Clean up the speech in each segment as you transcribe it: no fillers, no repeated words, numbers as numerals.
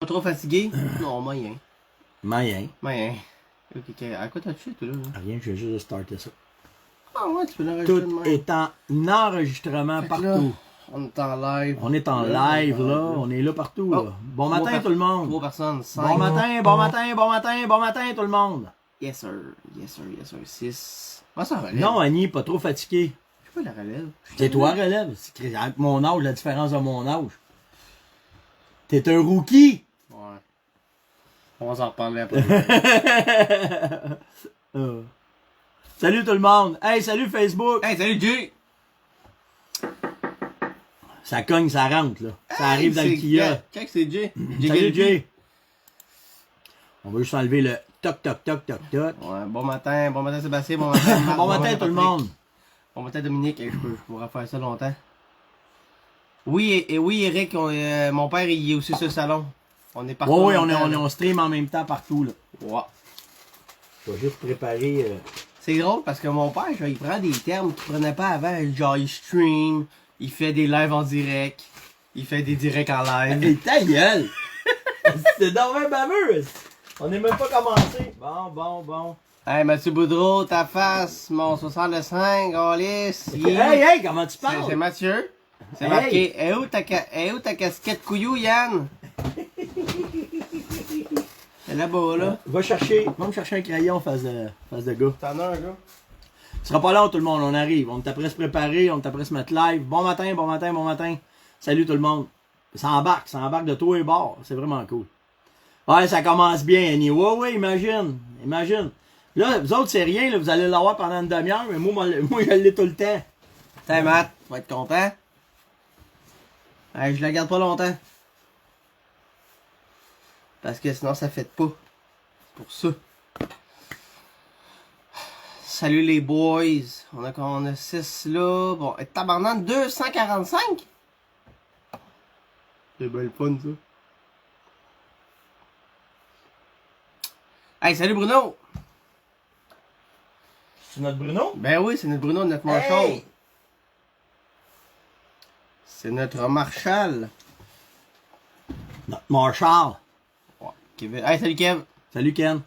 Pas trop fatigué? Non, moyen. Moyen. Moyen. Ok, à quoi t'as touché, toi, là? Rien, je vais juste starter ça. Ah ouais, tu peux l'enregistrer de Tout même. est en enregistrement Fait que partout. là, on est en live. On est en live, là. On est là partout, Oh, là. Bon matin, tout le monde. 3 personnes, 5. Bon matin, bon matin, bon matin, bon matin, tout le monde. Yes sir, yes sir, yes sir. 6. Ah, ça relève. Non, Annie, pas trop fatigué. Je sais pas la relève. C'est toi, relève. C'est avec mon âge, la différence de mon âge. T'es un rookie. Ouais. On va s'en reparler après. Salut tout le monde. Hey, salut Facebook. Hey, salut Jay! Ça cogne, ça rentre, là. Ça arrive dans le Kia. Check, c'est Jay. Salut Jay. On va juste enlever le toc toc toc toc toc. Ouais, bon matin Sébastien, bon matin Marc, Bon matin tout le Patrick. monde. Bon matin Dominique, je pourrais faire ça longtemps. Oui, et oui Eric, mon père il est aussi sur le salon. On est partout. Oui, en même temps, là. on stream en même temps partout, là. Ouais. Je vais juste préparer... C'est drôle parce que mon père, genre, il prend des termes qu'il prenait pas avant. Genre, il stream, il fait des lives en direct, il fait des directs en live. Mais ta gueule! C'est dommage baveux! On n'est même pas commencé. Bon. Hey, Mathieu Boudreau, ta face, mon 65, Alice. Hey, comment tu parles? C'est Mathieu. C'est Hey. marqué. Et où ta casquette couillou, Yann? C'est là-bas, là. Va me chercher un crayon face de gars. T'en as un, gars? Ce sera pas long tout le monde, on arrive. On est après se préparer, on est après se mettre live. Bon matin. Salut tout le monde. Ça embarque de tous les bords. C'est vraiment cool. Ouais, ça commence bien, Annie. Ouais, imagine. Là, vous autres, c'est rien, là, vous allez l'avoir pendant une demi-heure, mais moi, je l'ai tout le temps. Tiens, Matt, tu vas être content. Hey, je la garde pas longtemps. Parce que sinon, ça fait pas. C'est pour ça. Salut les boys. On a 6 là. Bon, tabarnak, 245? C'est bien le fun, ça. Hey, salut Bruno! C'est notre Bruno? Ben oui, c'est notre Bruno, notre Marshall. C'est notre Marshall. Notre Marshall. Ouais. Kevin. Hey, salut Kev. Salut Ken.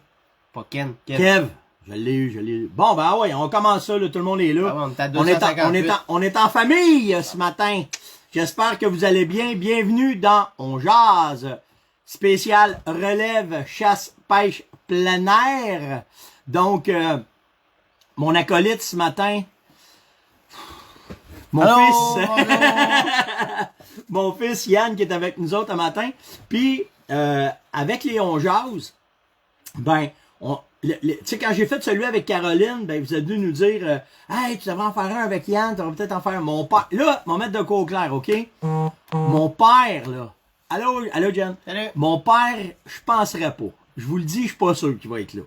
Pas Ken, Kev. Kev. Je l'ai eu. Bon, ben ouais, on commence ça, là, tout le monde est là. Ah ouais, on est à 258. On est en famille ce matin. J'espère que vous allez bien. Bienvenue dans On Jase. Spécial relève, chasse, pêche, plein air. Donc, mon acolyte ce matin, mon fils Yann qui est avec nous autres ce matin. Puis, avec les On Jase, ben, tu sais, quand j'ai fait celui avec Caroline, ben, vous êtes venu nous dire, hey, tu devrais en faire un avec Yann, tu devrais peut-être en faire mon père. Là, on va mettre de quoi au clair, OK? Mon père, là. Allô, Jen? Salut. Mon père, je penserais pas. Je vous le dis, je suis pas sûr qu'il va être là.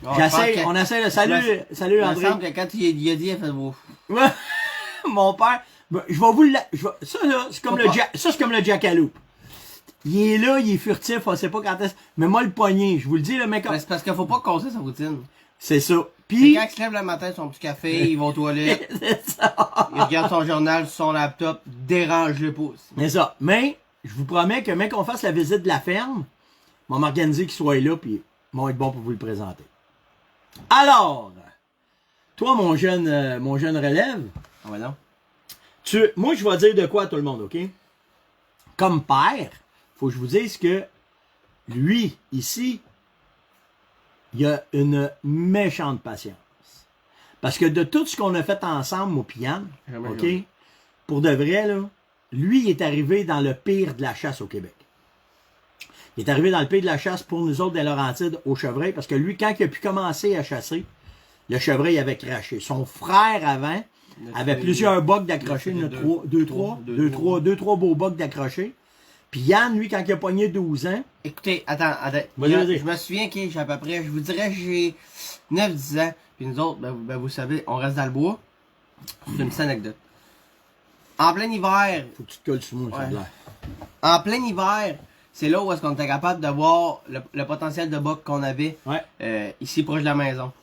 Bon, On essaie de... Salut Il me André. semble que quand il a dit, il a fait beau. Mon père, ben, je vais vous le... Ça, là, c'est comme c'est comme le jackalope. Il est là, il est furtif, on sait pas quand est-ce... Mais moi, le poignet, je vous le dis, le mec... Mais c'est parce qu'il faut pas casser sa routine. C'est ça. C'est Puis... quand il se lève le matin, son petit café, il va aux toilettes, c'est ça. il regarde son journal sur son laptop, dérange-le pas. C'est ça. Mais, je vous promets que, mec, qu'on fasse la visite de la ferme, on va m'organiser qu'il soit là, puis on va être bon pour vous le présenter. Alors, toi, mon jeune relève, Ah ouais, non? moi, je vais dire de quoi à tout le monde, OK? Comme père, faut que je vous dise que lui, ici, il a une méchante patience. Parce que de tout ce qu'on a fait ensemble, moi pis Yann, Jamais, OK? jamais. Pour de vrai, là, lui, il est arrivé dans le pire de la chasse au Québec. Il est arrivé dans le pire de la chasse pour nous autres des Laurentides au chevreuil, parce que lui, quand il a pu commencer à chasser, le chevreuil avait craché. Son frère, avant, avait plusieurs bocs d'accrochés, deux, trois beaux bocs d'accrochés. Puis Yann, lui, quand il a pogné 12 ans... Écoutez, attends. Vas-y. Je me souviens que j'ai à peu près, je vous dirais, j'ai 9-10 ans. Puis nous autres, ben, vous savez, on reste dans le bois. C'est une petite anecdote. En plein hiver, Faut que tu te colles sur moi, ça a Ouais. l'air. en plein hiver, c'est là où est-ce qu'on était capable de voir le potentiel de boc qu'on avait Ouais. ici proche de la maison.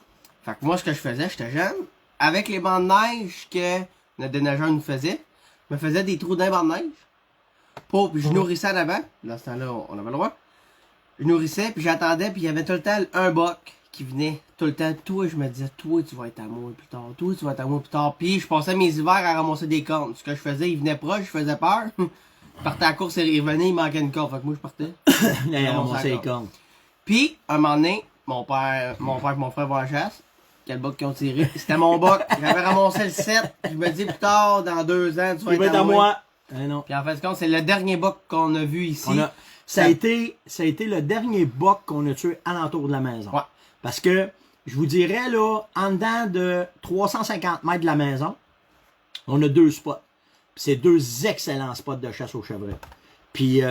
Fait que moi, ce que je faisais, j'étais jeune, avec les bancs de neige que notre déneigeur nous faisait, je me faisais des trous dans les bancs de neige. Puis je nourrissais en avant. Dans ce temps-là, on avait le droit. je nourrissais, puis j'attendais, puis il y avait tout le temps un boc qui venait. Tout le temps, toi, je me disais, toi, tu vas être à moi plus tard. Toi, tu vas être à moi plus tard. Puis je passais mes hivers à ramasser des cornes. Ce que je faisais, il venait proche, je faisais peur. Je partais à la course et il revenait, il manquait une corde. Fait que moi, je partais. Il a ramassé les corde. cornes. Puis, un moment donné, mon père et mon frère vont à la chasse. Quel boc qu'ils ont tiré. C'était mon boc. J'avais ramassé le 7. Je me dis, plus tard, dans 2 ans, tu vas Il va être être à à moi. Eh non. Puis en fait, c'est le dernier boc qu'on a vu ici. Ça a été le dernier boc qu'on a tué alentour de la maison. Ouais. Parce que, je vous dirais, là, en dedans de 350 mètres de la maison, on a 2 spots. Puis c'est 2 excellents spots de chasse au chevreuil. Puis,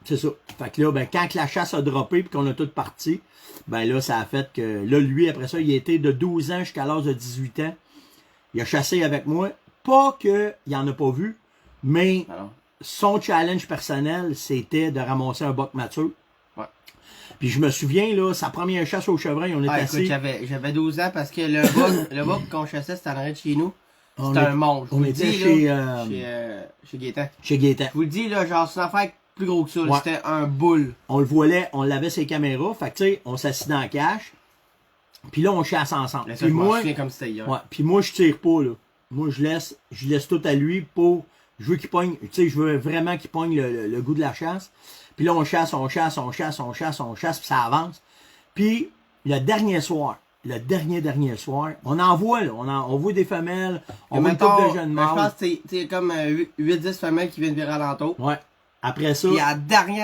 c'est ça. Fait que là, ben, quand la chasse a droppé puis qu'on a tout parti, ben là, ça a fait que, là, lui, après ça, il a été de 12 ans jusqu'à l'âge de 18 ans. Il a chassé avec moi. Pas qu'il en a pas vu, mais Alors, son challenge personnel, c'était de ramasser un boc mature. Ouais. Puis je me souviens, là, sa première chasse au chevreuil, on était écoute, assis. j'avais 12 ans parce que le boc qu'on chassait, c'était en arrière de chez nous. C'était un monstre. Je On vous le était dis, chez, là, chez Gaétan. chez Gaétan. Je vous le dis, là, genre, c'est une affaire plus gros que ça. Ouais. C'était un boule. On le voyait, on l'avait ses caméras. Fait que, tu sais, on s'assit dans la cache. Puis là, on chasse ensemble. Là, ça, Puis je m'en moi, souviens comme c'était hier. ouais, puis moi, je tire pas, là. Moi, je laisse tout à lui pour, je veux qu'il pogne, tu sais, je veux vraiment qu'il pogne le goût de la chasse. Puis là, on chasse, puis ça avance. Puis, le dernier soir, on en voit, là, on voit des femelles, on voit une couple de jeunes je pense mâles. que c'est comme 8-10 femelles qui viennent virer alentour. Ouais. Après ça, Puis à la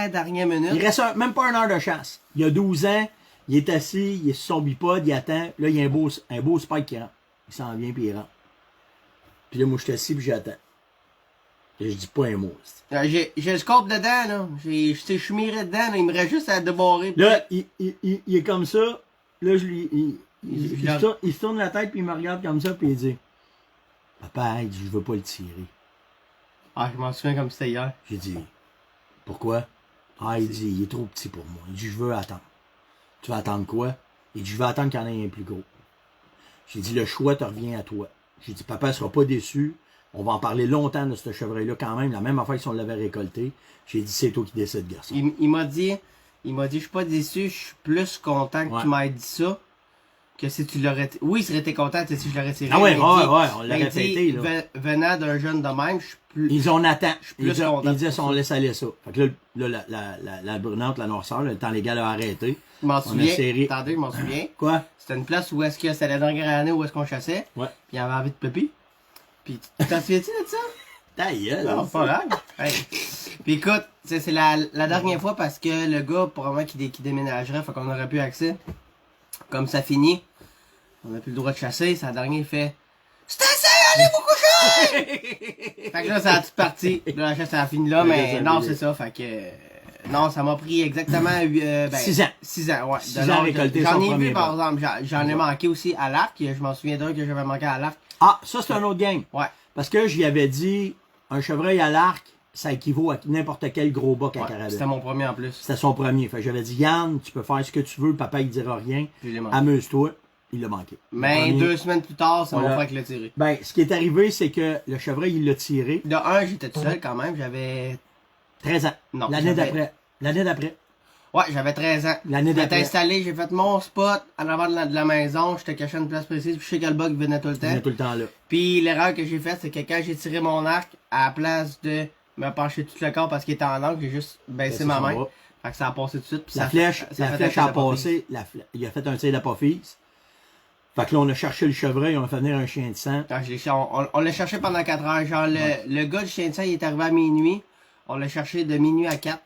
dernière minute, il reste même pas 1 heure de chasse. Il a 12 ans, il est assis, il est sur son bipode, il attend. Là, il y a un beau spike qui rentre. Il s'en vient, puis il rentre. Puis là, moi, je suis assis, puis j'attends. Et je dis pas un mot. j'ai le scope dedans, là. Je suis miré dedans, là. Il me reste juste à débarrer. Là, il est comme ça. Là, il se tourne la tête, puis il me regarde comme ça, puis il dit, papa, il dit, je veux pas le tirer. Ah, je m'en souviens comme c'était hier. J'ai dit, pourquoi? Ah, il dit, il est trop petit pour moi. Il dit, je veux attendre. Tu vas attendre quoi? Il dit, je veux attendre qu'il y en ait un plus gros. J'ai dit, le choix te revient à toi. J'ai dit, papa ne sera pas déçu. On va en parler longtemps de ce chevreuil-là quand même. La même affaire que si on l'avait récolté. J'ai dit, c'est toi qui décides, garçon. Il m'a dit, je suis pas déçu, je suis plus content que tu m'aies dit ça. Que si tu l'aurais... Oui, il serait été content si je l'aurais tiré. Ah ouais, mais on il l'aurait dit, fêté, là. Venant d'un jeune de même, je suis plus... Ils ont attend. plus content Ils disent, pour on ça. laisse aller ça. Fait que là, la brunante, la noirceur, le temps légal a arrêté. Je m'en On a souviens. serré. Attendez, je m'en souviens. Quoi? C'était une place où est-ce que c'était la dernière année où est-ce qu'on chassait. Ouais. Puis il y avait envie de pépi. Puis tu t'en souviens-tu de ça? Ta gueule. Non, pas grave. Hey. Puis écoute, c'est la dernière fois parce que le gars, probablement qui déménagerait, fait qu'on aurait plus accès. Comme ça finit, on n'a plus le droit de chasser. Sa dernière, il fait c'est assez, allez vous coucher! Fait que là, ça a tout parti. Là, la chasse, ça a fini là, mais non, c'est ça. Fait que. Non, ça m'a pris exactement 6 ans. 6 ans, ouais. 6 ans à récolter J'en son ai premier vu, par boc. exemple, j'en ai manqué aussi à l'arc. Je m'en souviens d'un que j'avais manqué à l'arc. Ah, ça, c'est un autre game. Ouais. Parce que j'y avais dit, un chevreuil à l'arc, ça équivaut à n'importe quel gros boc à Ouais, carabine. c'était mon premier en plus. C'était son premier. Fait que j'avais dit, Yann, tu peux faire ce que tu veux, papa, il dira rien. Puis je l'ai manqué. Amuse-toi. Il l'a manqué. Mais Le premier- 2 semaines plus tard, c'est Voilà. mon frère qui l'a tiré. Ben, ce qui est arrivé, c'est que le chevreuil, il l'a tiré De un, j'étais tout seul quand même. J'avais. 13 ans. Non. L'année j'avais- d'après. L'année d'après. Ouais, j'avais 13 ans. L'année J'étais d'après. installé, j'ai fait mon spot en avant de la maison. J'étais caché à une place précise. Puis je sais que le bug venait tout le Il temps. est tout le temps là. Puis l'erreur que j'ai faite, c'est que quand j'ai tiré mon arc, à la place de me pencher tout le corps parce qu'il était en angle, j'ai juste baissé ma main. Fait que ça a passé tout de suite. Puis La ça flèche, ça la fait flèche un a tir d'apophyse. passé. Il a fait un tir d'apophyse. Fait que là, on a cherché le chevreuil, on a fait venir un chien de sang. Quand on l'a cherché pendant 4 heures. Genre, le gars du chien de sang, il est arrivé à minuit. On l'a cherché de minuit à 4.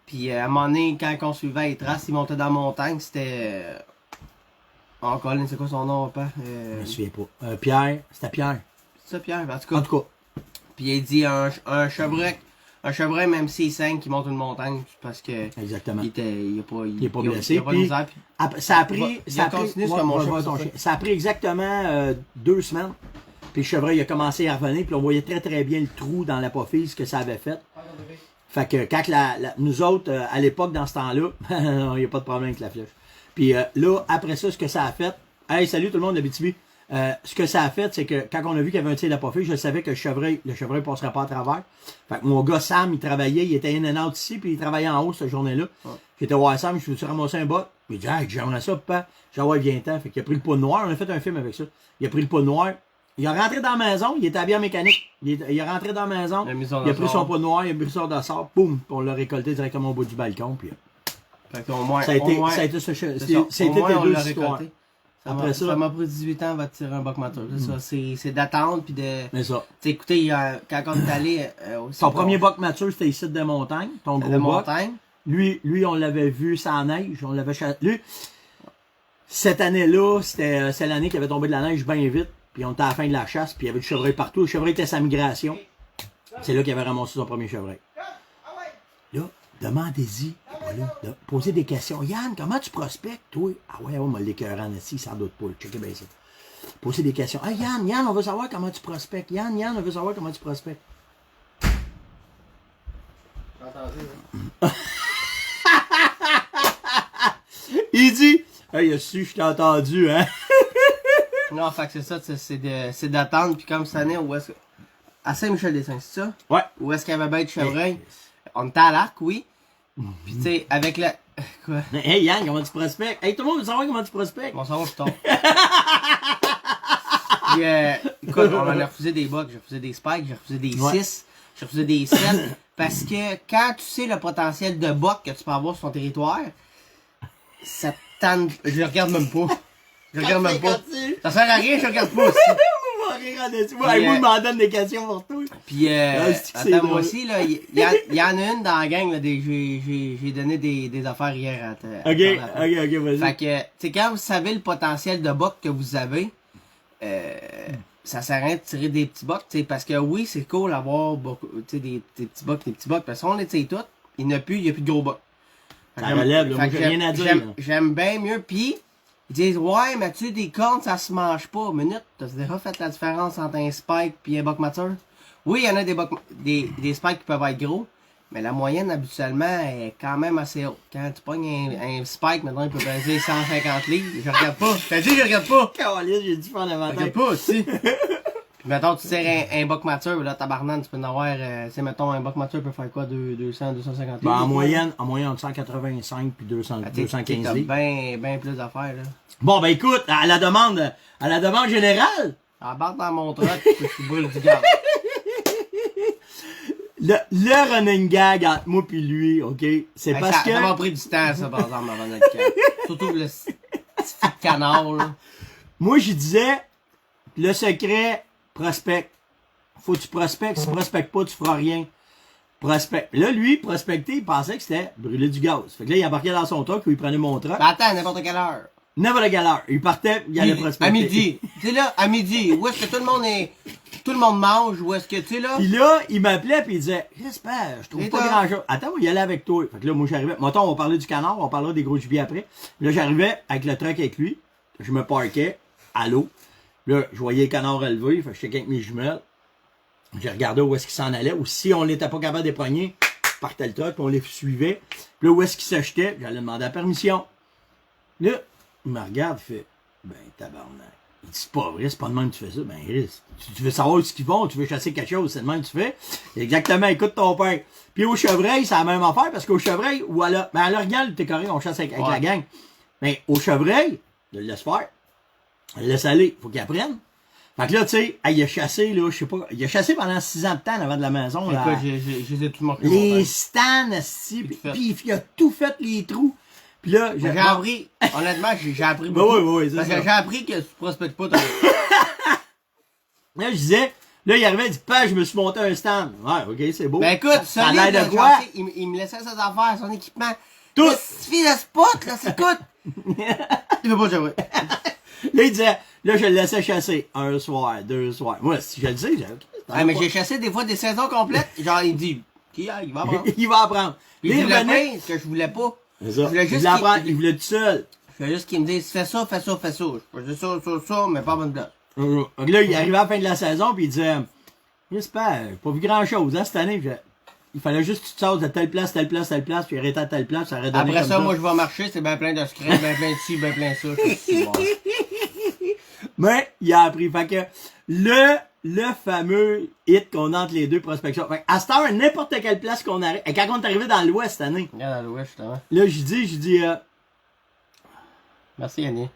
Puis à un moment donné, quand on suivait les traces, il montait dans la montagne. C'était. Oh, Colin, c'est quoi son nom, papa? Je me souviens pas. Pierre, c'était Pierre. C'est ça, Pierre, en tout En cas. tout cas, Puis il dit un chevreuil, même s'il saigne, qui monte une montagne, parce que. exactement. Il est pas, Il est pas blessé, Il a pas de puis- misère. Puis Ça a pris. Il Ça a a pris, continué ouais, sur mon va chien, voir ton c'est chien. Ça a pris exactement 2 semaines. Puis le chevreuil a commencé à revenir, puis on voyait très très bien le trou dans l'apophyse que ça avait fait. Fait que quand nous autres, à l'époque, dans ce temps-là, il n'y a pas de problème avec la flèche. Puis là, après ça, ce que ça a fait, hey, salut tout le monde de BTB. Ce que ça a fait, c'est que quand on a vu qu'il y avait un tir d'apofée, je savais que le chevreuil passerait pas à travers. Fait que mon gars Sam, il travaillait, il était in and out ici, puis il travaillait en haut cette journée-là. Ouais. J'étais voir Sam, je me suis ramassé un bot. Il dit, ah, j'aimerais ça, papa. J'ai dit, ouais, viens-t'en. Fait qu'il a pris le pot noir, on a fait un film avec ça. Il a pris le pot noir. Il est rentré dans la maison, il était habillé en mécanique. Il est rentré dans la maison, il a pris son pot noir, il a pris son dossard, boum, puis on l'a récolté directement au bout du balcon. Puis, fait qu'au moins, ça a été, au moins, ça a été c'est ça. c'était Au moins, tes on deux l'a histoires. récolté. Après ça, Ça m'a pris 18 ans, va tirer un buck mature. C'est ça, c'est d'attendre puis de. mais ça. T'sais, écoutez, quand on est allé aussi. Ton premier buck mature, c'était ici de montagne, ton de gros buck. montagne. Lui, on l'avait vu sans neige, on l'avait chassé. Lui, cette année-là, c'est l'année qu'il avait tombé de la neige bien vite, puis on était à la fin de la chasse, puis il y avait du chevreuil partout. Le chevreuil était à sa migration. C'est là qu'il avait ramassé son premier chevreuil. Là, demandez-y, posez des questions. Yann, comment tu prospectes, toi? Ah ouais, on m'a l'écœurant ici, sans doute pas. Checkez bien ça. Posez des questions. Hey, Yann, on veut savoir comment tu prospectes. Yann, on veut savoir comment tu prospectes. Il dit, hey, il a su, je t'ai entendu, hein? Non, fait que c'est ça, c'est d'attendre. Puis comme cette année, où est-ce que. À Saint-Michel-des-Saints, c'est ça? Ouais. Où est-ce qu'il y avait bien de chevreuil? On était à l'arc, oui. Puis tu sais, avec la. Quoi? Hey, Yann, comment tu prospectes? Hey, tout le monde veut savoir comment tu prospectes. Bon, ça va, je tombe. Puis, écoute, on en a refusé des bucks, j'ai refusé des spikes, j'ai refusé des 6, j'ai refusé des 7. Parce que quand tu sais le potentiel de buck que tu peux avoir sur ton territoire, ça tente. Je le regarde même pas. Je le regarde même pas. Ça sert à rien, je le regarde pas aussi. Moi, il m'en donne des questions pour toi. Puis, c'est attends, moi drôle. aussi, là, il y en a une dans la gang, là, j'ai donné des affaires hier à Ok, vas-y. Fait que, tu sais, quand vous savez le potentiel de buck que vous avez, ça sert à rien de tirer des petits bucks, tu sais, parce que oui, c'est cool d'avoir beaucoup, tu sais, des petits bucks, parce qu'on les tire tous, il n'y a plus de gros bucks. Ça relève, là, moi, j'ai rien à dire. J'aime bien mieux, pis ils disent, ouais, mais tu des cornes, ça se mange pas. Minute, t'as déjà fait la différence entre un spike pis un buck mature? Oui, il y en a des spikes qui peuvent être gros, mais la moyenne, habituellement, est quand même assez haute. Quand tu pognes un spike, maintenant, il peut peser 150 livres. Je regarde pas. T'as dit, je regarde pas. Calice, j'ai dû faire Je l'avantage. regarde pas, tu sais. Puis, mettons, tu tires un buck mature, là, tabarnane, tu peux en avoir, tu sais, mettons, un buck mature peut faire quoi, 200, 250 livres? Ben, en moyenne, entre 185 puis 215 livres. Ben plus d'affaires, là. Bon, ben, écoute, à la demande générale, Embarque dans mon truck, puis je brûle du gaz. le running gag entre moi puis lui, ok, c'est Hey, parce que... Ça m'a pris du temps, ça, par exemple, avant notre camp. Surtout le petit fil de canard, là. Moi, je disais, le secret, prospect. Faut que tu prospectes. Si tu prospectes pas, tu feras rien. Prospect. Là, lui, prospecter, il pensait que c'était brûler du gaz. Fait que là, il embarquait dans son truck, ou il prenait mon truck. Ben attends, à n'importe quelle heure. N'importe quelle heure. Il partait, il allait prospecter. À midi. Tu sais là, à midi, où est-ce que tout le monde mange, où est-ce que, tu sais là. Puis là, il m'appelait puis il disait, j'espère, je trouve Et pas toi? grand-chose. Attends, on va y aller avec toi. Fait que là, moi, j'arrivais. Mettons, on va parler du canard, on parlera des gros gibiers après. Là, j'arrivais avec le truck avec lui. Je me parquais à l'eau. Là, je voyais le canard élevé. Fait que j'étais avec mes jumelles. J'ai regardé où est-ce qu'il s'en allait. Ou si on n'était pas capable d'époigner, partait le truck, puis on les suivait. Puis là, où est-ce qu'il se jetait, j'allais demander la permission. Là, il me regarde, il fait, ben, tabarnak. Il dit, c'est pas vrai, c'est pas de même que tu fais ça. Ben, Chris, tu veux savoir ce qu'ils font, tu veux chasser quelque chose, c'est de même que tu fais. Exactement, écoute ton père. Puis au chevreuil, c'est la même affaire, parce qu'au chevreuil, ou à l'orignal, t'es correct, on chasse avec la gang. Mais au chevreuil, je le laisse faire. Je le laisse aller. Faut qu'il apprenne. Fait que là, tu sais, il a chassé, là, je sais pas, il a chassé pendant 6 ans de temps avant de la maison, là. Écoute, j'ai tout marqué. Les stands, assis, puis il a tout fait les trous. Puis là, j'ai appris, honnêtement, j'ai appris beaucoup. Oui, parce que j'ai appris que tu prospectes pas. Là, je disais, là, il arrivait, il dit, pas, je me suis monté un stand. Ouais, ok, c'est beau. Ben écoute, ça a l'air de quoi? Il me laissait ses affaires, son équipement. Tout! Il suffit de spot, là, c'est écoute. Il veut pas jouer. Là, il disait, là, je le laissais chasser. 1 soir, 2 soirs. Moi, si je le sais, j'ai okay, mais j'ai chassé des fois des saisons complètes. Genre, il dit, il va apprendre. Il va apprendre. Il voulait pas, ce que je voulais pas. C'est ça. Il voulait apprendre, il voulait tout seul. Je voulais juste qu'il me dise, fais ça, fais ça, fais ça. Je faisais ça, mais pas à bonne place. Donc là, il arrivait à la fin de la saison, puis il disait, j'espère, j'ai pas vu grand chose, hein, cette année. Il fallait juste que tu te sortes de telle place, telle place, telle place, puis arrêter à telle place, ça aurait donné après comme ça, moi, je vais marcher, c'est bien plein de scraps, bien plein de ci, bien plein de ça. Mais il a appris. Fait que le fameux hit qu'on a entre les deux prospections. Fait à cette heure, n'importe quelle place qu'on arrive. Et quand on est arrivé dans l'Ouest cette année, Regarde dans l'ouest, justement. là, je dis, Merci, Annie.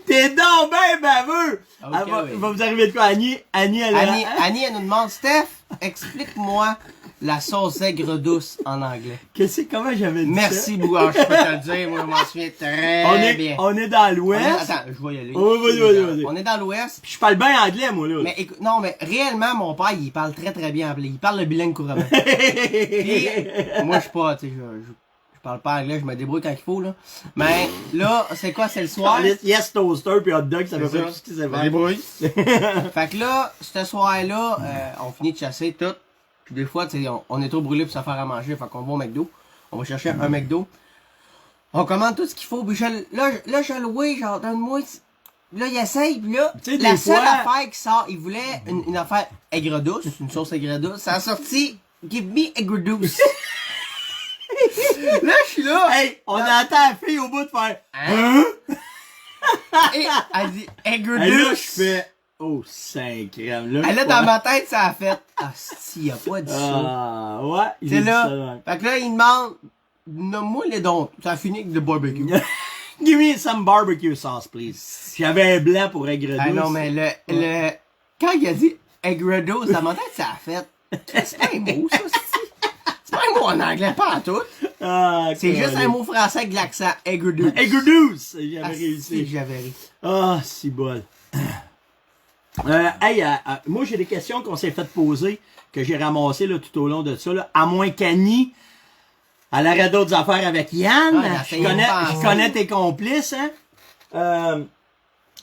t'es donc ben baveux! Ok, Il oui. va vous arriver de quoi? Annie, Annie, elle nous demande, Steph, explique-moi la sauce aigre douce en anglais. Comment j'avais dit Merci, Bouard, je peux te le dire, moi, je m'en souviens très bien. On est dans l'Ouest. Attends, je vais y aller. Oh, vas-y. On est dans l'Ouest. Puis je parle bien anglais, moi, là. Mais écoute, non, mais réellement, mon père, il parle très très bien anglais. Il parle le bilingue couramment. Puis, moi, je suis pas, tu sais, je parle pas anglais, je me débrouille quand il faut, là. Mais là, c'est quoi, c'est le soir? Yes, toaster puis hot dog, ça veut pas tout ce qui s'est Je me fait. débrouille. Fait que là, ce soir-là, on finit de chasser tout. Puis des fois, tu sais, on est trop brûlé pour se faire à manger. Fait qu'on va au McDo. On va chercher un McDo. On commande tout ce qu'il faut. Puis là, je le loué, genre, donne-moi. Là, il essaye. Puis là, Tu sais, la des seule fois- affaire qui sort, il voulait une affaire aigre douce, une sauce aigre douce. Ça a sorti, give me aigre douce. Là, je suis là. Hey, on entend la fille au bout de faire. Hein? Et elle dit aigre Et là, je douce. fais. Oh, 5 grammes. Là, Elle là, dans ma tête, ça a fait. Ah, si, il a pas dit ça. Ah, ouais. C'est j'ai dit là. ça, ouais. Fait que là, il demande, nomme-moi les dons. Ça a fini avec le barbecue. Give me some barbecue sauce, please. J'avais un blanc pour aigre douce. Ah non, mais quand il a dit aigre douce, dans ma tête, ça a fait. C'est pas un mot, ça, c'est pas un mot en anglais, pas en tout. Ah, C'est juste un mot français avec l'accent aigre douce. Aigre douce! J'avais Ah, si, réussi. j'avais ri. Ah, si bol. Moi, j'ai des questions qu'on s'est fait poser, que j'ai ramassées là, tout au long de ça. Là. À moins qu'Annie, elle aurait d'autres affaires avec Yann. Ah, je connais tes complices. Hein?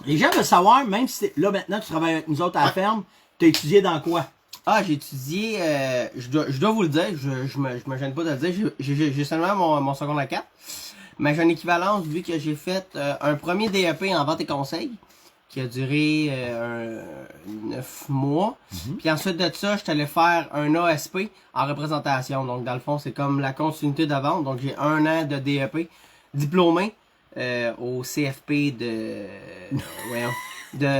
Les gens veulent savoir, même si là maintenant tu travailles avec nous autres à la ferme, tu as étudié dans quoi? Ah, j'ai étudié, je dois vous le dire, je me gêne pas de le dire, j'ai seulement mon secondaire 4. Mais j'ai une équivalence vu que j'ai fait un premier DEP en vente et conseil qui a duré 9 mois. Puis ensuite de ça, je suis allé faire un ASP en représentation. Donc dans le fond, c'est comme la continuité de vente. Donc j'ai 1 an de DEP diplômé au CFP de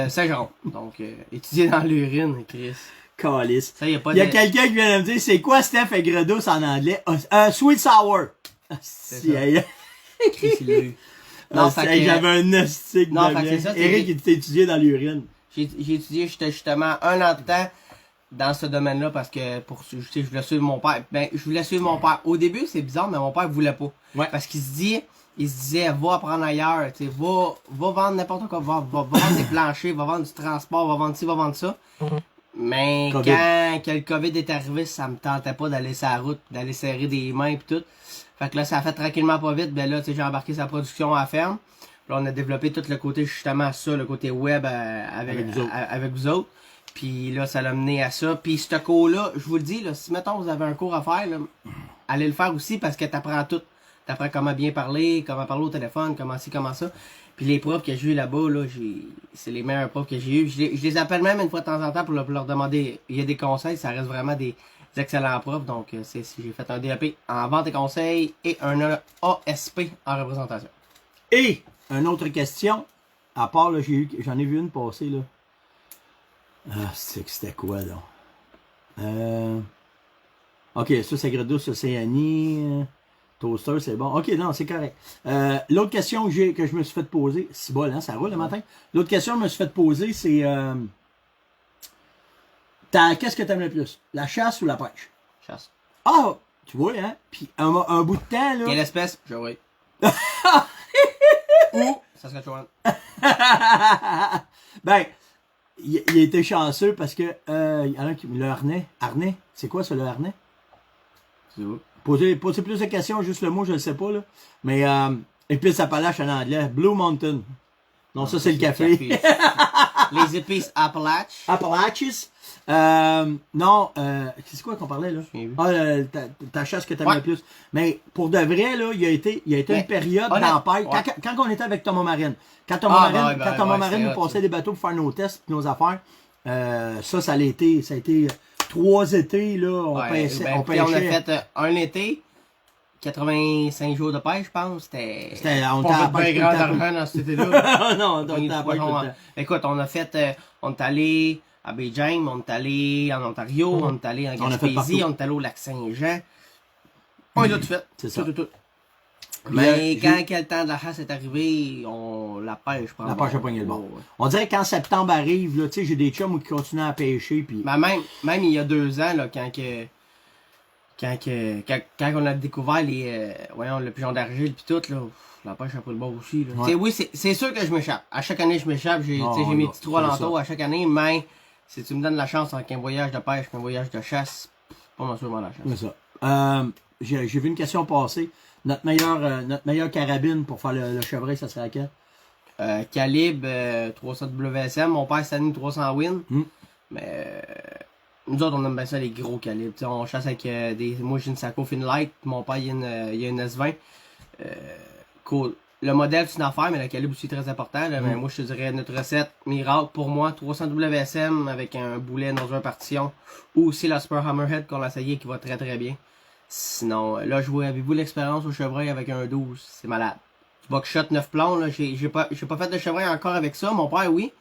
Saint-Jean. Donc étudié dans l'urine, Chris. Calice. Ça, y a pas Il y a de... quelqu'un qui vient de me dire, c'est quoi Steph aigre douce en anglais? Sweet sour. Si, ça. hey. Chris, il l'a eu. Non, fait que- J'avais un nostalgique Non, de fait que bien. c'est ça, c'est- Eric, il était étudié dans l'urine. J'ai étudié justement 1 an de temps dans ce domaine-là parce que tu sais, je voulais suivre mon père. Ben, je voulais suivre mon père. Au début, c'est bizarre, mais mon père voulait pas. Ouais. Parce qu'il se disait, va apprendre ailleurs, tu sais, va vendre n'importe quoi, va vendre des planchers, va vendre du transport, va vendre ci, va vendre ça. Mais COVID. quand que le COVID est arrivé, ça me tentait pas d'aller sur la route, d'aller serrer des mains pis tout. Fait que là, ça a fait tranquillement pas vite. Ben là, tu sais, j'ai embarqué sa production à la ferme. Puis là, on a développé tout le côté, justement, ça, le côté web avec vous autres. Puis là, ça l'a mené à ça. Puis ce cours-là, je vous le dis, là, si mettons vous avez un cours à faire, là, allez le faire aussi parce que t'apprends tout. T'apprends comment bien parler, comment parler au téléphone, comment ci, comment ça. Puis les profs que j'ai eu là-bas, là, c'est les meilleurs profs que j'ai eu. Je les appelle même une fois de temps en temps pour leur demander, il y a des conseils, ça reste vraiment des excellents profs. Donc, j'ai fait un DAP en vente et conseil et un ASP en représentation. Et, une autre question, à part, là, j'en ai vu une passer, là. Ah, c'était quoi, donc? Ok, ça, c'est aigre douce, ça, c'est Annie. Toaster, c'est bon. Ok, non, c'est correct. L'autre question que je me suis fait poser, c'est bon, hein, ça roule le matin. L'autre question que je me suis fait poser, c'est qu'est-ce que t'aimes le plus? La chasse ou la pêche? Chasse. Ah! Tu vois, hein? Puis un bout de temps, là. Quelle espèce? Je oui. Ou Saskatchewan. Ben, il a été chanceux parce que il y en a qui. Le harnais. Harnais? C'est quoi ça, le harnais? C'est où? Poser plus de questions, juste le mot, je le sais pas, là. Mais, épices Appalaches en anglais. Blue Mountain. Non, ça, c'est le café. Les épices Appalaches. Appalaches. Non, c'est quoi qu'on parlait, là? J'ai vu. Ah, ta chasse que t'aimes Ouais. le plus. Mais, pour de vrai, là, il y a été Mais, une période honnête, tempête. ouais. Quand on était avec Thomas Marine. Quand Thomas Marine nous c'est passait hot, des bateaux pour faire nos tests et nos affaires, ça a été 3 étés, là, on Ouais, pêchait. ben, on puis on a pêchait. fait un été, 85 jours de pêche, je pense. C'était On pas t'a fait pas bien grand argent dans cet été-là. Non, on t'a Pogné pas du poisson. Écoute, on a fait, on est allé à Bay James, on est allé en Ontario, on est allé en On a fait Gaspésie, partout. on est allé au lac Saint-Jean. On a tout fait. C'est ça. Tout. Puis, Mais j'ai- quand le temps de la chasse est arrivé, la pêche prend La pêche a pogné le bon. Ouais. On dirait que quand septembre arrive, là, tu sais, j'ai des chums qui continuent à pêcher, puis Mais même il y a 2 ans, là, quand on a découvert le pigeon d'argile pis tout, là, la pêche a pris le bord aussi, là. Ouais. Tu sais, oui, c'est sûr que je m'échappe. À chaque année, je m'échappe. J'ai Oh, j'ai mes là, petits trous c'est alentours ça. à chaque année, mais si tu me donnes la chance entre un voyage de pêche et un voyage de chasse, pas mal sûrement la chasse. c'est ça. J'ai vu une question passer. Notre meilleure carabine pour faire le chevreuil, ça serait laquelle? Calibre 300 WSM, mon père cette année 300 Win. Mais nous autres, on aime bien ça, les gros calibres. T'sais, on chasse avec moi j'ai une Sako Finlight, mon père il y a une S20. Cool. Le modèle c'est une affaire, mais le calibre aussi est très important. Là, mais moi je te dirais notre recette miracle pour moi, 300 WSM avec un boulet dans une partition. Ou aussi la Super Hammerhead qu'on a essayé qui va très très bien. Sinon, là je vois, avez-vous l'expérience au chevreuil avec un 12? C'est malade. Du buckshot 9 plombs, là, j'ai pas fait de chevreuil encore avec ça, mon père oui.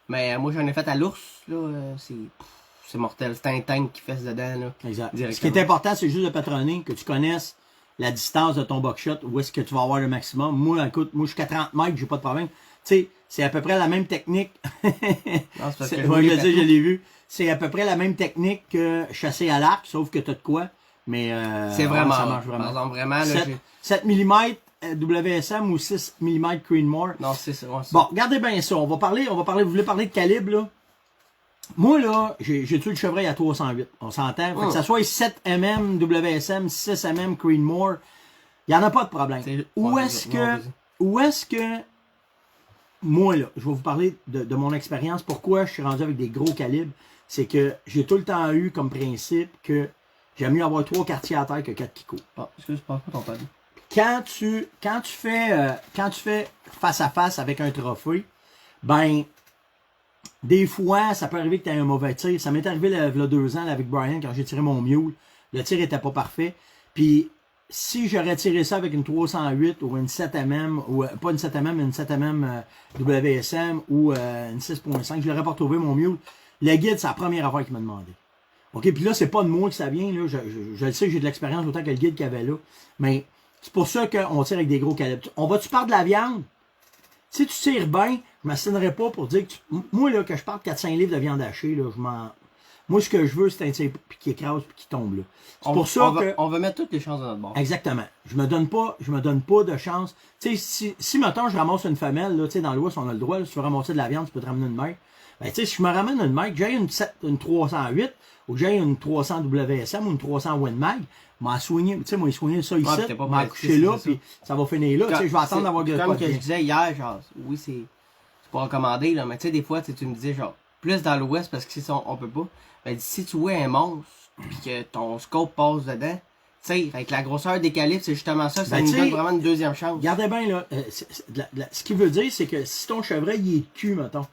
Mais moi j'en ai fait à l'ours, là, c'est mortel. C'est un tank qui fesse dedans, là. Exact. Ce Directement. qui est important, c'est juste de patronner, que tu connaisses la distance de ton buckshot, où est-ce que tu vas avoir le maximum. Moi, écoute, moi, jusqu'à 30 mètres, j'ai pas de problème. Tu sais, c'est à peu près la même technique. Non, c'est parce que Moi, je l'ai vu. C'est à peu près la même technique que chasser à l'arc, sauf que t'as de quoi. Mais, c'est vraiment, ça marche par vraiment. exemple, vraiment, là, 7 mm WSM ou 6 mm Creedmoor. non, c'est ça. Ouais, Bon, regardez bien ça. Vous voulez parler de calibre, là? Moi, là, j'ai tué le chevreuil à 308. On s'entend? Fait que ça soit 7 mm WSM, 6 mm Creedmoor, il n'y en a pas de problème. Où est-ce que, moi, là, je vais vous parler de mon expérience, pourquoi je suis rendu avec des gros calibres, c'est que j'ai tout le temps eu comme principe que j'aime mieux avoir 3 quartiers à terre que 4 qui courent. Ah, excuse, pas ton père. Quand tu fais face à face avec un trophée, ben, des fois, ça peut arriver que tu aies un mauvais tir. Ça m'est arrivé il y a 2 ans là, avec Brian quand j'ai tiré mon mule. Le tir était pas parfait. Puis, si j'aurais tiré ça avec une 308 ou une 7mm, ou pas une 7mm, mais une 7mm WSM ou une 6.5, je l'aurais pas retrouvé mon mule. Le guide, c'est la première affaire qu'il m'a demandé. OK, puis là, c'est pas de moi que ça vient. Là. Je le sais, j'ai de l'expérience autant que le guide qu'il y avait là. Mais c'est pour ça qu'on tire avec des gros calibres. On va-tu parler de la viande? Si tu tires bien, je m'assinerai pas pour dire que moi, là, que je parle de 4-5 livres de viande hachée, là, moi, ce que je veux, c'est un tir qui écrase et qui tombe, là. C'est pour ça que... On veut mettre toutes les chances de notre bord. Exactement. Je me donne pas de chance. Tu sais, si mettons, je ramasse une femelle, là, tu sais, dans l'Ouest, on a le droit, là, si tu veux ramasser de la viande, tu peux te ramener une mère. Ben, tu sais, si je me ramène une mère, que j'ai une 308, ou que j'ai une 300 WSM ou une 300 Winmag, m'a soigné, tu sais, moi, soigné ça ici, m'a couché là, puis ça va finir là, tu sais, je vais attendre d'avoir de comme que je disais hier, genre, oui, c'est pas recommandé, là, mais tu sais, des fois, tu me disais, genre, plus dans l'Ouest, parce que si on peut pas, ben, si tu vois un monstre, pis que ton scope passe dedans, tu sais, avec la grosseur des calibres, c'est justement ça, ça nous donne vraiment une deuxième chance. Regardez bien, là, ce qu'il veut dire, c'est que si ton chevreuil, il est cul, mettons,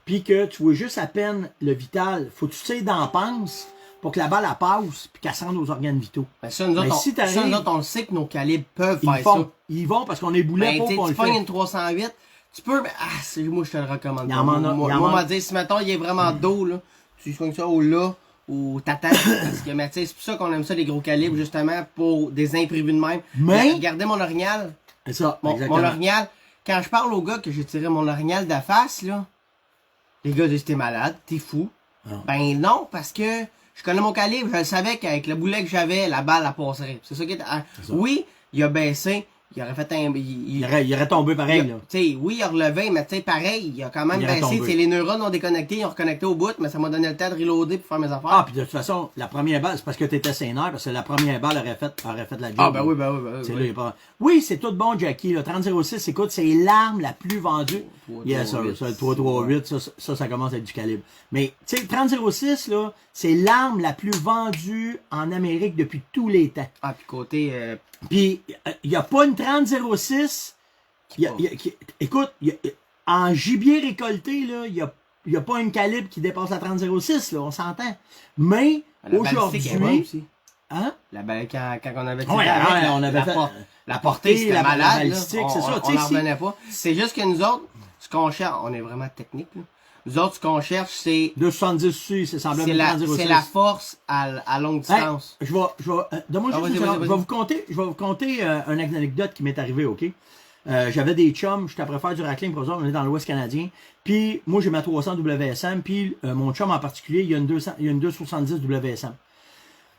puis que tu vois juste à peine le vital, faut que tu tires dans la panse pour que la balle, elle passe, puis qu'elle se rende aux organes vitaux. Ben ça, nous autres, on sait que nos calibres peuvent faire ça. Ils vont parce qu'on est boulet pour qu'on le fait. Tu pognes une 308, tu peux, mais moi, je te le recommande pas. Moi, m'a dit, si mettons, il est vraiment dos, là, tu soignes ça au là, ou t'attends, parce que, mais tu sais, c'est pour ça qu'on aime ça, les gros calibres, justement, pour des imprévus de même. Mais, regardez mon orignal. C'est ça, mon orignal. Quand je parle aux gars que j'ai tiré mon orignal de la face, là, les gars disent, t'es malade, t'es fou. Non. Ben non, parce que je connais mon calibre, je le savais qu'avec le boulet que j'avais, la balle, elle passerait. C'est ça qui est... Oui, il a baissé, il aurait fait un... Il aurait tombé pareil, là. Tu sais, oui, il a relevé, mais tu sais, pareil, il a quand même baissé. Les neurones ont déconnecté, ils ont reconnecté au bout, mais ça m'a donné le temps de reloader pour faire mes affaires. Ah, puis de toute façon, la première balle, c'est parce que t'étais sénère, parce que la première balle aurait fait la job. Ah, ben oui, ben oui. Oui, oui, c'est tout bon, Jackie. Le 3006, écoute, c'est l'arme la plus vendue. Yes, sir. Ça, le 338, ça commence à être du calibre. Mais, tu sais, le 3006, là, c'est l'arme la plus vendue en Amérique depuis tous les temps. Ah, puis côté... Puis, il n'y a pas une 3006. Écoute, en gibier récolté, là, il n'y a pas une calibre qui dépasse la 3006, là, on s'entend. Mais, aujourd'hui, Hein? Quand on avait Ouais, avec, on avait fait la portée, c'était la malade. balistique, Là. c'est ça. On n'en revenait pas. C'est juste que nous autres, ce qu'on cherche, on est vraiment technique. Là. Nous autres, ce qu'on cherche, c'est 270 aussi, c'est semblable à 1,06. c'est la force à longue distance. Hey, donne-moi juste une seconde. vas-y. Je vais vous conter une anecdote qui m'est arrivée, OK? J'avais des chums, j'étais après faire du racling pour eux autres, on est dans l'Ouest canadien. Puis moi, j'ai ma 300 WSM, puis mon chum en particulier, il y a une 270 WSM.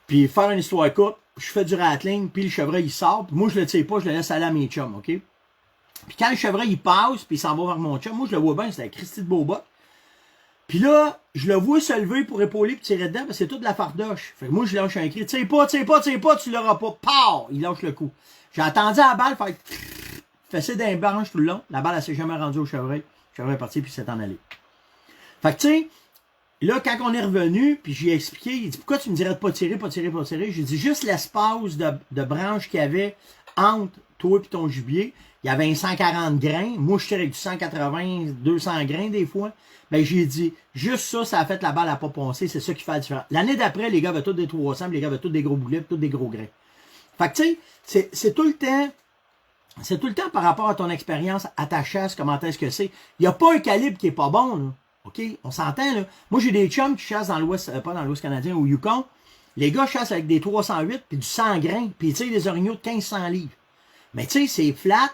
Puis faire une histoire courte, je fais du rattling, puis le chevreuil il sort, puis moi je le tire pas, je le laisse aller à mes chums, OK? Puis quand le chevreuil il passe, puis il s'en va vers mon chum, moi je le vois bien, c'est la Christie de Beaubot. Puis là, je le vois se lever pour épauler puis tirer dedans, parce que c'est toute de la fardoche. Fait que moi je lâche un cri, tire pas, tu l'auras pas, pow! Il lâche le coup. J'ai attendu à la balle faire fesser d'un branche tout le long, la balle elle s'est jamais rendue au chevreuil. Le chevreuil est parti puis il s'est en allé. Fait que tu sais, là, quand on est revenu, puis j'ai expliqué, il dit, pourquoi tu me dirais de pas tirer? J'ai dit, juste l'espace de branche qu'il y avait entre toi et ton gibier. Il y avait un 140 grains. Moi, je tire avec du 180, 200 grains des fois. Ben, j'ai dit, juste ça, ça a fait la balle à pas poncer. C'est ça qui fait la différence. L'année d'après, les gars avaient tous des 300, les gars avaient tous des gros boulets, tous des gros grains. Fait que, tu sais, c'est tout le temps par rapport à ton expérience, à ta chasse, comment est-ce que c'est. Il n'y a pas un calibre qui est pas bon, là. OK? On s'entend, là. Moi, j'ai des chums qui chassent dans l'Ouest, pas dans l'Ouest canadien, au Yukon. Les gars chassent avec des 308 puis du 100 grains, puis ils tirent des orignaux de 1500 livres. Mais tu sais, c'est flat.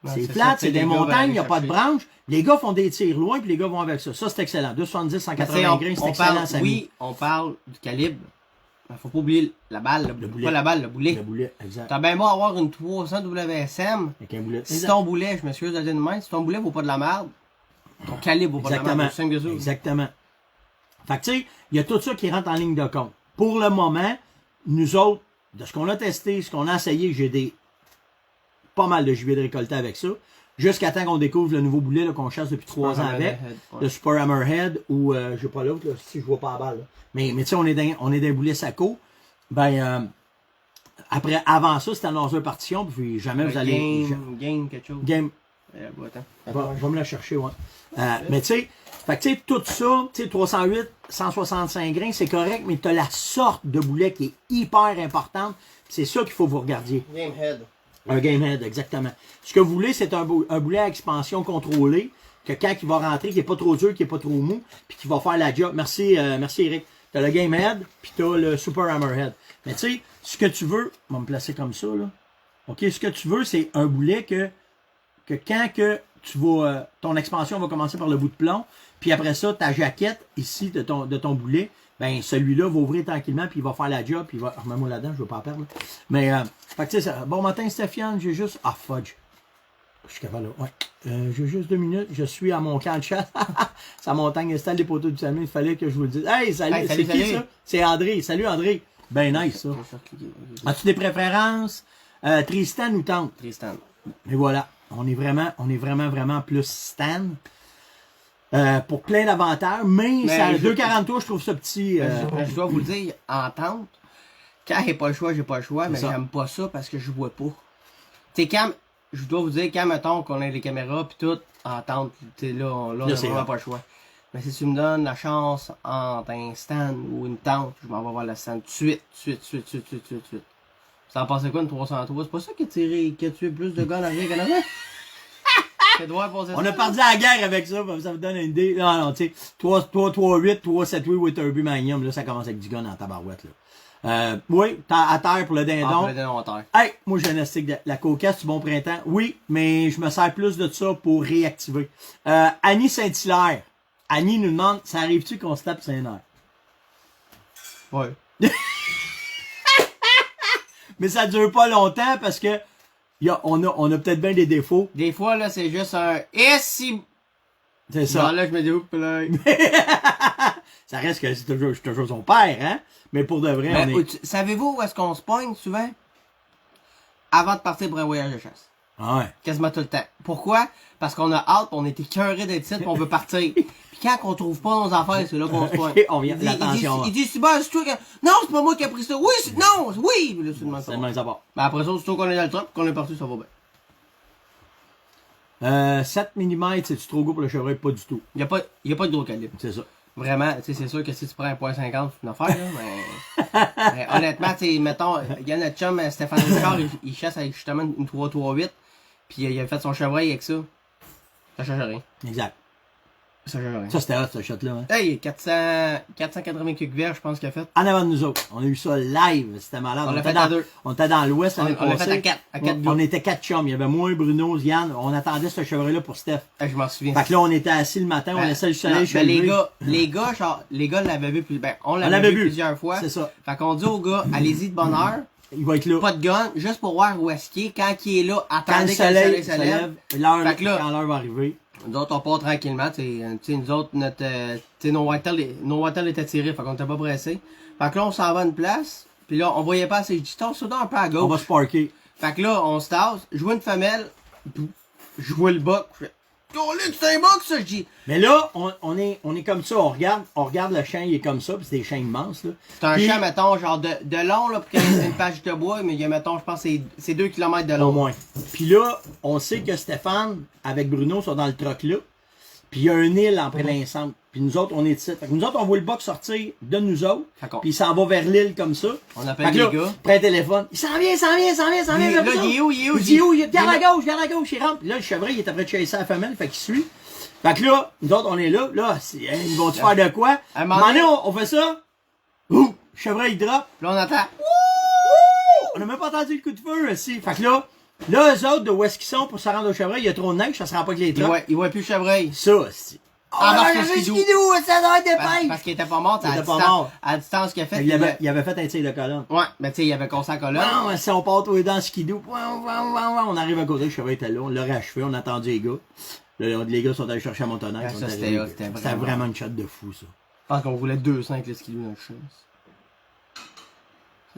C'est flat, c'est des montagnes, il n'y a pas de branches. Les gars font des tirs loin, puis les gars vont avec ça. Ça, c'est excellent. 270, 180 grains, c'est excellent, ça. Oui, on parle du calibre. Il faut pas oublier la balle, le boulet. Pas la balle, le boulet. Le boulet, exact. T'as bien beau avoir une 300 WSM. Avec un boulet. Si ton boulet, je m'excuse de le dire de même, si ton boulet vaut pas de la merde, ton calibre vaut pas de la merde. Exactement. Fait que tu sais, il y a tout ça qui rentre en ligne de compte. Pour le moment, nous autres, de ce qu'on a testé, ce qu'on a essayé, j'ai pas mal de gibier de récolté avec ça. Jusqu'à temps qu'on découvre le nouveau boulet qu'on chasse depuis 3 ans avec. Le Super Hammerhead ou j'ai pas l'autre, si je vois pas la balle. Là. Mais tu sais, on est d'un boulet Saco. Ben avant ça, c'était un laser partition, puis jamais vous allez. Game, quelque chose. Game. Je vais me la chercher, ouais. Mais tu sais, tout ça, tu sais, 308, 165 grains, c'est correct, mais tu as la sorte de boulet qui est hyper importante. C'est ça qu'il faut que vous regardiez. Game head. Un game head, exactement. Ce que vous voulez, c'est un boulet à expansion contrôlée, que quand il va rentrer, qui n'est pas trop dur, qui n'est pas trop mou, puis qui va faire la job. Merci Eric. Tu as le game head, puis tu as le super hammerhead. Mais tu sais, ce que tu veux, on va me placer comme ça, là. OK, ce que tu veux, c'est un boulet que quand que tu vas, ton expansion va commencer par le bout de plomb, puis après ça, ta jaquette, ici, de ton boulet, ben celui-là va ouvrir tranquillement, puis il va faire la job, puis il va... Remets-moi là-dedans, je veux pas en perdre. Là. Mais, fait que tu sais, bon matin, Stéphane, j'ai juste... Ah, fudge. Je suis capable, là. Ouais. J'ai juste 2 minutes, je suis à mon camp de chasse. Sa montagne installe des poteaux du Samu, il fallait que je vous le dise. Hey, salut, c'est qui ça? C'est André. Salut, André. Ben nice, ça. As-tu des préférences? Tristan ou Tante? Tristan. Et voilà. On est vraiment plus Stan. Pour plein d'avantages, mais ça, 2,40 tours, je trouve ça petit. Je dois vous le dire, en tente, quand j'ai pas le choix, mais j'aime pas ça parce que je vois pas. Tu sais, quand, je dois vous dire, quand mettons qu'on a les caméras pis tout, en tente, là, on a vraiment pas le choix. Mais si tu me donnes la chance entre un stand ou une tente, je m'en vais voir le stand tout de suite. Ça en passait quoi une 303? C'est pas ça qui a tué plus de gars en arrière qu'en avant? On a parti à la guerre avec ça, ça vous donne une idée. Non, tu sais, 3-3-8, 3-7-8 Witherby Magnum, là, ça commence avec du gun en tabarouette, là. Oui, à terre pour le dindon. Pour le dindon à terre. Hey, moi j'ai un astic de la cocasse du bon printemps. Oui, mais je me sers plus de ça pour réactiver. Annie Saint-Hilaire. Annie nous demande, ça arrive-tu qu'on se tape Saint-Hilaire? Ouais. Mais ça dure pas longtemps parce que on a peut-être bien des défauts. Des fois, là, c'est juste un « Et si... » C'est ça. Là, je me dis « Oups, là... » Ça reste que c'est toujours son père, hein? Mais pour de vrai, on est... Savez-vous où est-ce qu'on se pogne souvent? Avant de partir pour un voyage de chasse. Ah ouais. Quasiment tout le temps. Pourquoi? Parce qu'on a hâte, on est écœuré d'être ici, on veut partir. Puis quand on trouve pas nos affaires, c'est là qu'on se pogne. On vient de l'attention. Il dit, c'est bon, c'est toi qui... Non, c'est pas moi qui ai pris ça. Oui, non, oui! Là, c'est le même savoir. Mais après ça, c'est toi qu'on est dans le truck, qu'on est parti, ça va bien. 7 mm, c'est-tu trop gros pour le chevreuil? Pas du tout. Il y a pas de gros calibre. C'est ça. Vraiment, tu sais, c'est sûr que si tu prends un .50, c'est une affaire, là, mais... Mais honnêtement, tu sais, mettons, il y a notre chum Stéphane Richard, il chasse avec justement une 338, puis il a fait son chevreuil avec ça. Ça change rien. Exact. Ça change rien. Ça, c'était hot, ce shot-là. Hein. Hey, 480 quelques verres, je pense qu'il a fait. En avant de nous autres. On a eu ça live. C'était malade. On l'a était fait à dans, deux. on était dans l'ouest l'année On l'a fait passée. à quatre gars. On était 4 chums. Il y avait moi, Bruno, Yann. On attendait ce chevreuil-là pour Steph. Je m'en souviens. Fait que là, on était assis le matin, on laissait le soleil se lever. les gars l'avaient vu on l'avait l'avait vu vu plusieurs fois. C'est ça. Fait qu'on dit aux gars, allez-y de bonne heure, Il va être là. pas de gun, juste pour voir où est-ce qu'il est. Quand il est là, Quand le attendez soleil se lève, l'heure, Fait que là- quand l'heure va arriver. Nous autres, on part tranquillement, tu sais, nous autres, nos whitetails étaient tirés, fait qu'on était pas pressés. Fait que là, on s'en va à une place, pis là, on voyait pas assez, je dis, on un peu à On va gauche. se parker. Fait que là, on se tasse, je vois une femelle, je vois le buck, je fais, oh, là, c'est un buck, ça, je dis. Mais là, on est comme ça, on regarde le champ, il est comme ça, puis c'est des champs immenses, là. C'est un Puis- champ, mettons, genre de long, là, pour qu'il y ait une page de bois, mais il y a, mettons, je pense, c'est 2 km de Au long. moins. Puis là, on sait que Stéphane, avec Bruno, sont dans le truck là. Puis il y a une île en plein centre. Puis nous autres, on est ici. Fait que nous autres, on voit le buck sortir de nous autres. Fait qu'on- Puis il s'en va vers l'île comme ça. On Fait appelle que là, les gars. prends le téléphone. Il s'en vient. Là, il est où? Il dit où? Il regarde à gauche, il rentre. Puis là, le chevreuil, il est après de chasser la femelle, fait qu'il suit. Fait que là, nous autres, on est là. Là, ils vont-tu faire de quoi? À un À un moment moment donné, donné- on fait ça. Ouh! Le chevreuil, il drop. Là, on entend. On n'a même pas entendu le coup de feu, ici. Fait que là, eux autres, de où est-ce qu'ils sont pour se rendre au chevreuil, il y a trop de neige, ça se rend pas avec les trucks. Il voit plus le chevreuil. Ça, c'est. Ah, parce que le skidoo. skidoo, ça doit être Parce dépêche. qu'il était pas mort, Il était pas mort. à la distance qu'il a fait. Il avait fait un tir de colonne. Ouais, mais tu sais, il avait cassé la colonne. Non, si on part tous les dans le skidoo, on arrive à côté, le chevreuil était là, on l'aurait achevé, on a attendu les gars. Là, les gars sont allés chercher à Montonnec. Ah, ça, c'était vraiment une shot de fou, ça. Je pense qu'on voulait 200 avec le skidoo dans le chasse.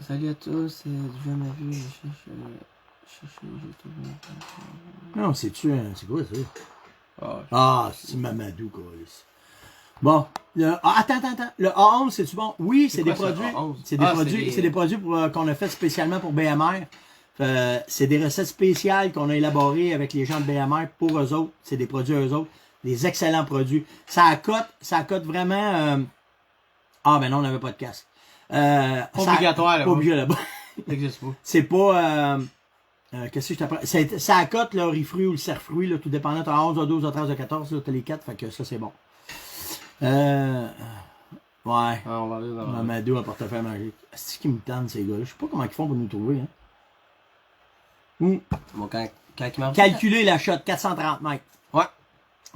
Salut à tous, c'est du jamais vu, je cherche, j'ai trouvé. Non, c'est-tu, c'est quoi ça? Ah, Ah, c'est Mamadou, quoi. Bon, attends. Le A11, c'est-tu bon? Oui, c'est C'est des quoi, ça, produits. A11? C'est des Ah, produits. C'est des produits qu'on a fait spécialement pour BMR. C'est des recettes spéciales qu'on a élaborées avec les gens de BMR pour eux autres. C'est des produits eux autres. Des excellents produits. Ça accote vraiment. Ah, ben non, on n'avait pas de casque. Pas obligatoire, là. Pas obligatoire là-bas. ça existe pas. C'est pas. Qu'est-ce que je t'apprends? Ça accote le riz-fruit ou le cerf-fruit, là, tout dépendant. T'as 11, 12, 13, 14, t'as les 4, fait que ça, c'est bon. Ouais. Ah, on va aller dans Mamadou, un portefeuille magique. C'est qui me tente, ces gars-là? Je sais pas comment ils font pour nous trouver, hein. Bon, quand il m'a Calculer la shot, 430 mètres. Ouais.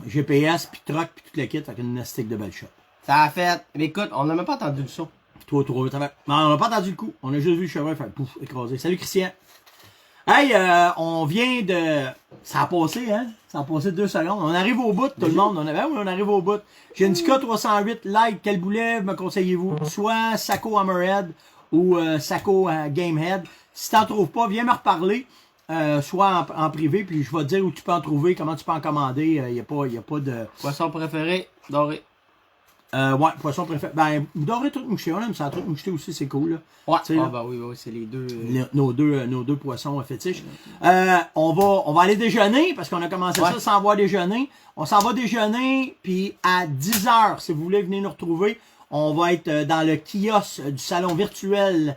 GPS, puis truck, puis tout le kit, fait qu'une stick de belle shot. Ça a fait. Mais écoute, on n'a même pas entendu le son. Toi, ça va. Non, on n'a pas entendu le coup. On a juste vu le chevreuil faire pouf, écrasé. Salut, Christian. Hey, on vient de... Ça a passé, hein? Ça a passé 2 secondes. On arrive au bout, tout le monde. On arrive au bout. J'ai une Ska 308 Light. Quel boulet me conseillez-vous? Soit Sako Hammerhead ou Sako Gamehead. Si t'en trouves pas, viens me reparler. Soit en privé, puis je vais te dire où tu peux en trouver, comment tu peux en commander. Il n'y a pas de... Poisson préféré, doré. Ouais, poisson préféré. Ben, doré truc moucheté. On aime ça. Truc moucheté aussi, c'est cool, là. Ouais. Tu sais, là. Bah oui, c'est les deux. Nos deux poissons fétiches. On va aller déjeuner parce qu'on a commencé ça sans avoir déjeuner. On s'en va déjeuner, puis à 10h, si vous voulez venir nous retrouver, on va être dans le kiosque du salon virtuel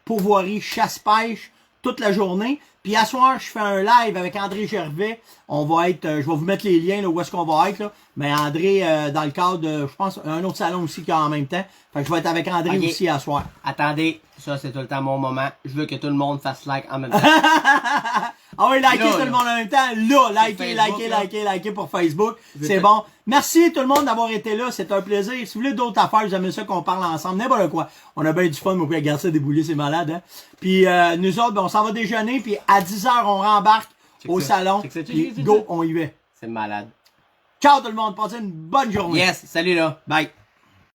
Pourvoirie Chasse-Pêche toute la journée. Puis à soir, je fais un live avec André Gervais. On va être, je vais vous mettre les liens là, où est-ce qu'on va être là. Mais André, dans le cadre de, je pense, un autre salon aussi qui est en même temps. Fait que je vais être avec André aussi à soir. Attendez, ça c'est tout le temps mon moment. Je veux que tout le monde fasse like en même temps. Ah oui, likez Là, tout là. le monde en même temps. Là, Facebook, likez pour Facebook. C'est bon. Merci tout le monde d'avoir été là. C'est un plaisir. Si vous voulez d'autres affaires, vous aimez ça qu'on parle ensemble. N'importe quoi. On a bien du fun, mais on peut regarder ça débouler, c'est malade, hein. Puis nous autres, ben, on s'en va déjeuner. Puis à 10h, on rembarque au salon. Puis go, on y va. C'est malade. Ciao tout le monde. Passez une bonne journée. Yes, salut là. Bye.